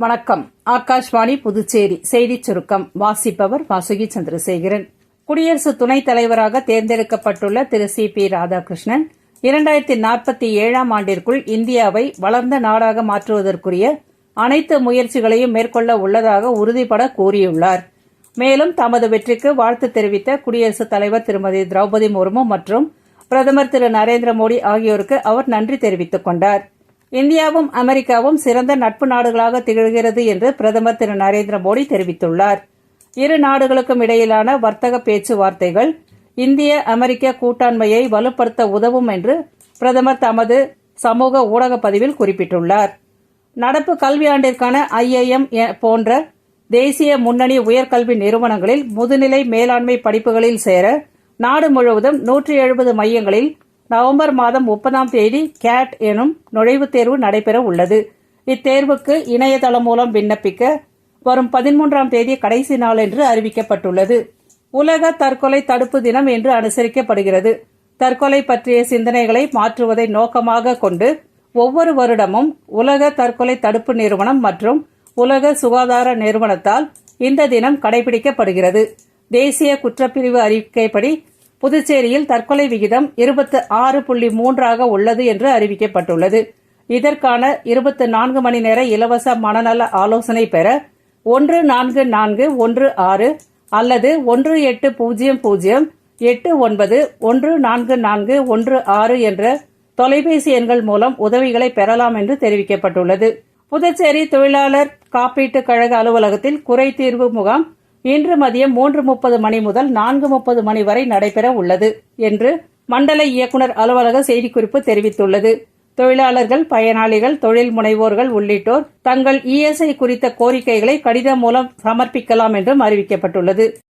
வணக்கம். ஆகாஷ்வாணி புதுச்சேரி செய்திச் சுருக்கம் வாசிப்பவர் வாசுகி சந்திரசேகரன். குடியரசு துணைத் தலைவராக தேர்ந்தெடுக்கப்பட்டுள்ள திரு சி.பி. ராதாகிருஷ்ணன் 2047ஆம் ஆண்டிற்குள் இந்தியாவை வளர்ந்த நாடாக மாற்றுவதற்குரிய அனைத்து முயற்சிகளையும் மேற்கொள்ள உள்ளதாக உறுதிபட கூறியுள்ளார். மேலும் தமது வெற்றிக்கு வாழ்த்து தெரிவித்த குடியரசுத் தலைவர் திருமதி திரௌபதி முர்மு மற்றும் பிரதமர் திரு நரேந்திர மோடி ஆகியோருக்கு அவர் நன்றி தெரிவித்துக் கொண்டார். இந்தியாவும் அமெரிக்காவும் சிறந்த நட்பு நாடுகளாக திகழ்கிறது என்று பிரதமர் திரு நரேந்திர மோடி தெரிவித்துள்ளார். இரு நாடுகளுக்கும் இடையிலான வர்த்தக பேச்சுவார்த்தைகள் இந்திய அமெரிக்க கூட்டாண்மையை வலுப்படுத்த உதவும் என்று பிரதமர் தமது சமூக ஊடக பதிவில் குறிப்பிட்டுள்ளார். நடப்பு கல்வியாண்டிற்கான IIM போன்ற தேசிய முன்னணி உயர்கல்வி நிறுவனங்களில் முதுநிலை மேலாண்மை படிப்புகளில் சேர நாடு முழுவதும் 170 மையங்களில் நவம்பர் மாதம் 30ஆம் தேதி கேட் எனும் நுழைவுத் தேர்வு நடைபெற உள்ளது. இத்தேர்வுக்கு இணையதளம் மூலம் விண்ணப்பிக்க வரும் 13ஆம் தேதி கடைசி நாள் என்று அறிவிக்கப்பட்டுள்ளது. உலக தற்கொலை தடுப்பு தினம் என்று அனுசரிக்கப்படுகிறது. தற்கொலை பற்றிய சிந்தனைகளை மாற்றுவதை நோக்கமாக கொண்டு ஒவ்வொரு வருடமும் உலக தற்கொலை தடுப்பு நிறுவனம் மற்றும் உலக சுகாதார நிறுவனத்தால் இந்த தினம் கடைபிடிக்கப்படுகிறது. தேசிய குற்றப்பிரிவு அறிக்கைப்படி புதுச்சேரியில் தற்கொலை விகிதம் 26.3 உள்ளது என்று அறிவிக்கப்பட்டுள்ளது. இதற்கான 24 மணி நேர இலவச மனநல ஆலோசனை பெற 14416 அல்லது 180089144416 என்ற தொலைபேசி எண்கள் மூலம் உதவிகளை பெறலாம் என்று தெரிவிக்கப்பட்டுள்ளது. புதுச்சேரி தொழிலாளர் காப்பீட்டுக் கழக அலுவலகத்தில் குறைதீர்வு முகாம் இன்று மதியம் 3:30 மணி முதல் 4:30 மணி வரை நடைபெற உள்ளது என்று மண்டல இயக்குநர் அலுவலக செய்திக்குறிப்பு தெரிவித்துள்ளது. தொழிலாளர்கள், பயனாளிகள், தொழில் முனைவோர்கள் உள்ளிட்டோர் தங்கள் ESI குறித்த கோரிக்கைகளை கடிதம் மூலம் சமர்ப்பிக்கலாம் என்றும் அறிவிக்கப்பட்டுள்ளது.